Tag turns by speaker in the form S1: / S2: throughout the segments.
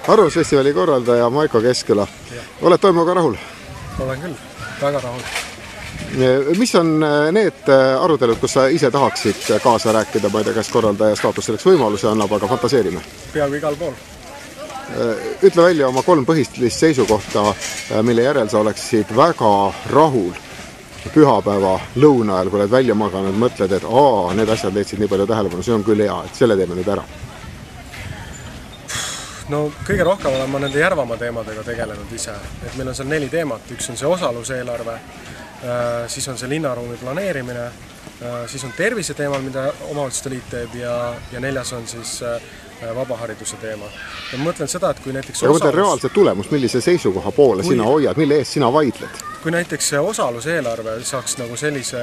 S1: Arvamusfestivali korraldaja Maiko Keskküla. Oled toimuga rahul?
S2: Olen küll, väga rahul.
S1: Mis on need arutelud, kus sa ise tahaksid kaasa rääkida, ma ei tea, kas korraldaja staatus selleks võimaluse annab, aga fantaseerime?
S2: Peaaegu igal pool.
S1: Ütle välja oma 3 põhilist seisukohta, mille järel sa oleksid väga rahul pühapäeva lõuna ajal, kui oled välja maganud, mõtled, et need asjad leidsid nii palju tähelepanu, see on küll hea, et selle teeme nüüd ära.
S2: No kõige rohkem olen ma nende Järvamaa teemadega tegelenud ise. Et meil on seal 4 teemat. Üks on see osaluseelarve, siis on see linnaruumi planeerimine, siis on tervise teemal, mida Omavalitsuste Liit teeb ja 4. on siis vabahariduse teema. Ja ma mõtlen seda, et kui näiteks
S1: mõtlen reaalset tulemust, millise seisukoha poole sina hoiad, mille eest sina vaidled?
S2: Kui näiteks osaluseelarve saaks nagu sellise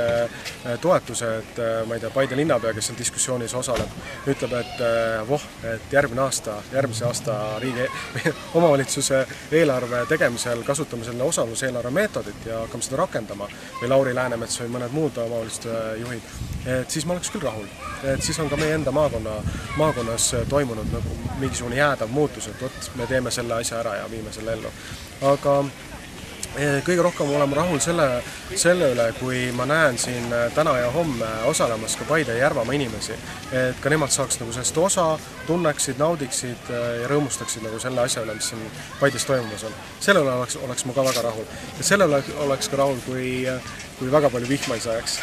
S2: toetuse, et ma ei tea, Paide linnapea, kes seal diskussioonis osaleb, ütleb, et järgmise aasta riigi omavalitsuse eelarve tegemisel kasutame selle osaluseelarve meetodit ja hakkame seda rakendama, või Lauri Läänemets või mõned muud omavalitsuste juhid, et siis ma oleks küll rahul. Et siis on ka meie enda maakonnas toimunud nagu mingisugune jäädav muutus, et me teeme selle asja ära ja viime selle ellu. Aga kõige rohkem olema rahul selle üle, kui ma näen siin täna ja homme osalemas ka Paide ja Järvamaa inimesi, et ka nemad saaks nagu sellest osa, tunneksid, naudiksid ja rõõmustaksid nagu selle asja üle, mis siin Paides toimumas on. Selle üle oleks ma ka väga rahul. Ja selle üle oleks ka rahul, kui väga palju vihma ei sajaks.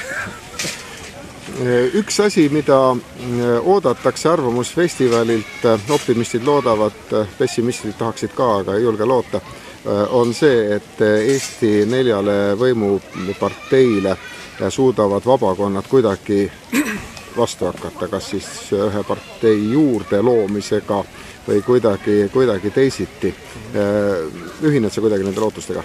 S1: Üks asi, mida oodatakse Arvamusfestivalilt, optimistid loodavad, pessimistid tahaksid ka, aga ei julge loota, on see, et Eesti 4 võimuparteile suudavad vabakonnad kuidagi vastu hakata, kas siis ühe partei juurde loomisega või kuidagi teisiti. Ühined sa kuidagi nende lootustega?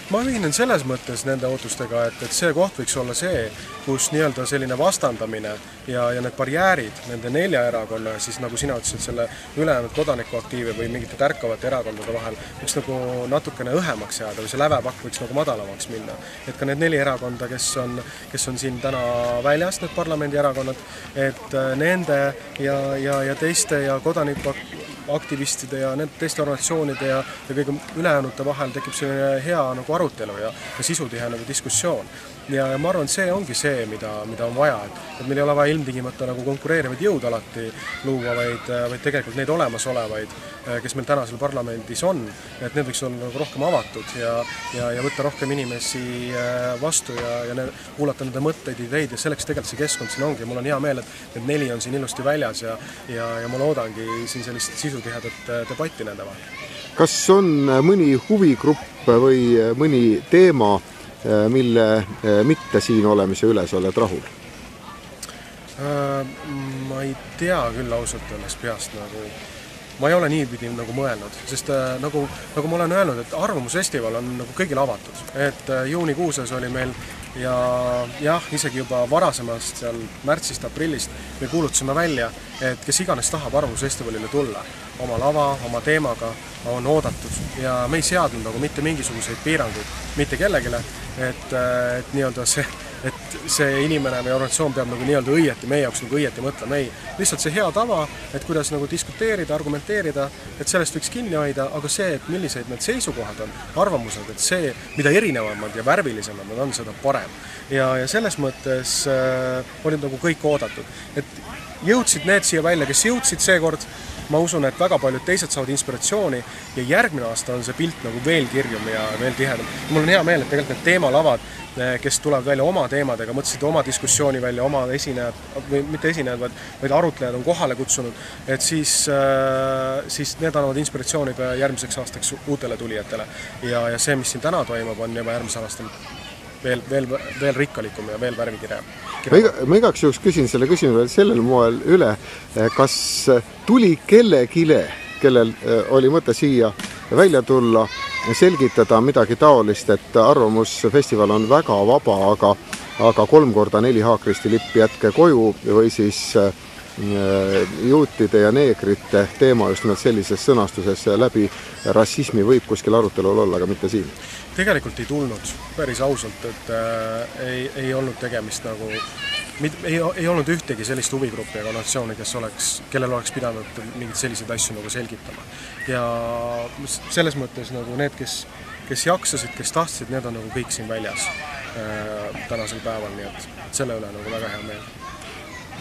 S2: Ma ühinen selles mõttes nende ootustega, et see koht võiks olla see, kus nii-öelda selline vastandamine ja need barjäärid nende 4 erakonna, siis nagu sina ütlesid, selle ülejäänud kodanikuaktiive või mingite tärkavate erakondade vahel võiks nagu natukene õhemaks jääda või see lävepakk võiks nagu madalamaks minna. Et ka need 4 erakonda, kes on siin täna väljas, need parlamendierakonnad, et nende ja teiste ja kodanikuaktivistide ja need teiste organisatsioonide ja kõige ülejäänute vahel tekib selline hea nagu arutelu ja sisutihe nagu diskussioon. Ja ma arvan, et see ongi see, mida on vaja, et meil ei ole vaja ilmtingimata nagu konkureerivaid jõud alati luua, vaid tegelikult neid olemasolevaid, kes meil täna seal parlamendis on, et need võiks olla nagu rohkem avatud ja võtta rohkem inimesi vastu ja kuulata nende mõtteid, ideid ja selleks tegelikult see keskkond siin ongi. Mul on hea meel, et 4 on siin ilusti väljas ja ma loodangi siin sellist sisutihedat debatti nende vahel.
S1: Kas on mõni huvigrupp või mõni teema, mille mitte siin olemise üle sa oled rahul?
S2: Ma ei tea küll ausalt alles peast nagu. Ma ei ole niipidi nagu mõelnud, sest nagu ma olen öelnud, et Arvamusfestival on nagu kõigil avatud. Et juunikuuses oli meil ja isegi juba varasemast seal märtsist, aprillist me kuulutasime välja, et kes iganes tahab Arvamusfestivalile tulla oma lava, oma teemaga on oodatud ja me ei seadnud nagu mitte mingisuguseid piiranguid mitte kellegile, et nii-öelda see inimene või organisatsioon peab nagu nii-öelda õieti, meie jaoks nagu õieti mõtlema. Ei, lihtsalt see hea tava, et kuidas nagu diskuteerida, argumenteerida, et sellest võiks kinni hoida, aga see, et millised need seisukohad on, arvamused, et see, mida erinevamad ja värvilisemad nad on, seda parem. Ja selles mõttes olid nagu kõik oodatud. Et jõudsid need siia välja, kes jõudsid seekord, ma usun, et väga paljud teised saavad inspiratsiooni ja järgmine aasta on see pilt nagu veel kirjum ja veel tihedam. Mul on hea meel, et tegelikult need teemalavad, kes tulevad välja oma teemadega, mõtlesid oma diskussiooni välja, oma esinejad, või mitte esinejad, vaid arutlejad on kohale kutsunud, et siis need annavad inspiratsiooni ka järgmiseks aastaks uutele tulijatele. Ja see, mis siin täna toimub, on juba järgmisel aastal veel rikkalikum ja veel värvikirja.
S1: Ma igaks juhuks küsin selle küsimuse sellel moel üle, kas tuli kellegile, kellel oli mõte siia välja tulla, selgitada midagi taolist, et Arvamusfestival on väga vaba, aga 3x4 Haakristi lipp jätke koju või siis juutide ja neegrite teema just nimelt sellises sõnastuses läbi rassismi võib kuskil arutelul olla, aga mitte siin.
S2: Tegelikult ei tulnud päris ausalt, et ei olnud tegemist nagu, ei olnud ühtegi sellist huvigruppi ega organisatsiooni, kellel oleks pidanud mingid selliseid asju nagu selgitama. Ja selles mõttes nagu need, kes jaksasid, kes tahtsid, need on nagu kõik siin väljas tänasel päeval, nii et selle üle nagu väga hea meel.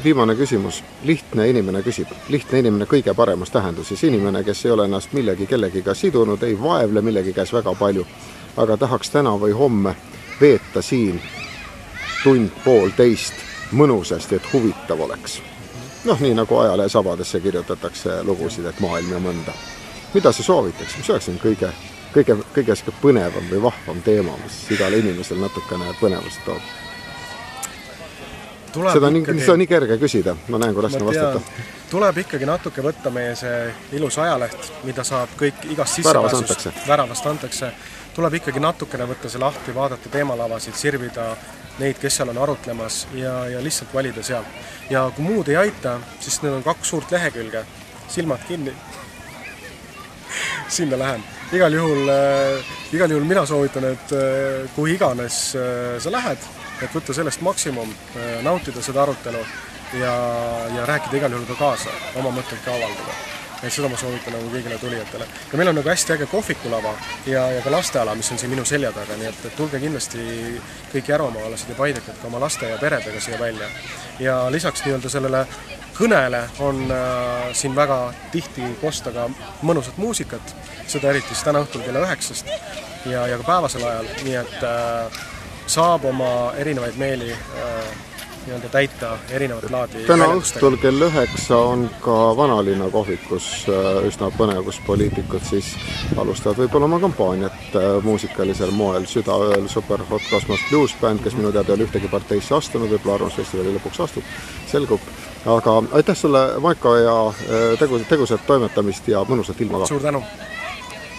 S1: Viimane küsimus. Lihtne inimene küsib. Lihtne inimene kõige paremas tähenduses. Inimene, kes ei ole ennast kellegiga sidunud, ei vaevle millegi käes väga palju, aga tahaks täna või homme veeta siin tund-poolteist mõnusasti, et huvitav oleks. Nii nagu ajalehes avadesse kirjutatakse lugusid, et maailm ja mõnda. Mida sa soovitaks? Mis oleks kõige põnevam või vahvam teema, mis igale inimesel natukene põnevust toob? Seda on nii kerge küsida, ma näen, kui raske vastata.
S2: Tuleb ikkagi natuke võtta meie see ilus ajaleht, mida saab kõik igast sissepääsust, väravast antakse. Tuleb ikkagi natukene võtta see lahti, vaadata teemalavasid, sirvida neid, kes seal on arutlemas ja lihtsalt valida sealt. Ja kui muud ei aita, siis need on 2 suurt lehekülge, silmad kinni. Sinna lähen. Igal juhul mina soovitan, et kui iganes sa lähed, et võtta sellest maksimum, nautida seda arutelu ja rääkida igal juhul ka kaasa, oma mõtteid ka avaldada. Et seda ma soovitan nagu kõigile tulijatele. Ja meil on nagu hästi äge kohvikulava ja ka lasteala, mis on siin minu selja taga, nii et tulge kindlasti kõik järvamaalased ja paidekad ka oma laste ja peredega siia välja. Ja lisaks sellele kõnele on siin väga tihti kosta ka mõnusat muusikat, seda eriti täna õhtul kella 9 ja ka päevasel ajal, nii et saab oma erinevaid meeli täita erinevat laadi.
S1: Täna õhtul kell 9 on ka Vanalinna kohvikus üsna põnev, kus poliitikud siis alustavad võib-olla oma kampaaniat muusikalisel moel. Südaööl Super Hot Cosmos Blues Band, kes minu teada ei ole ühtegi parteisse astunud, võib-olla Arvamusfestivali lõpuks astub, selgub. Aga aitäh sulle, Maiko, ja tegusat toimetamist ja mõnusat ilma ka.
S2: Suur tänu!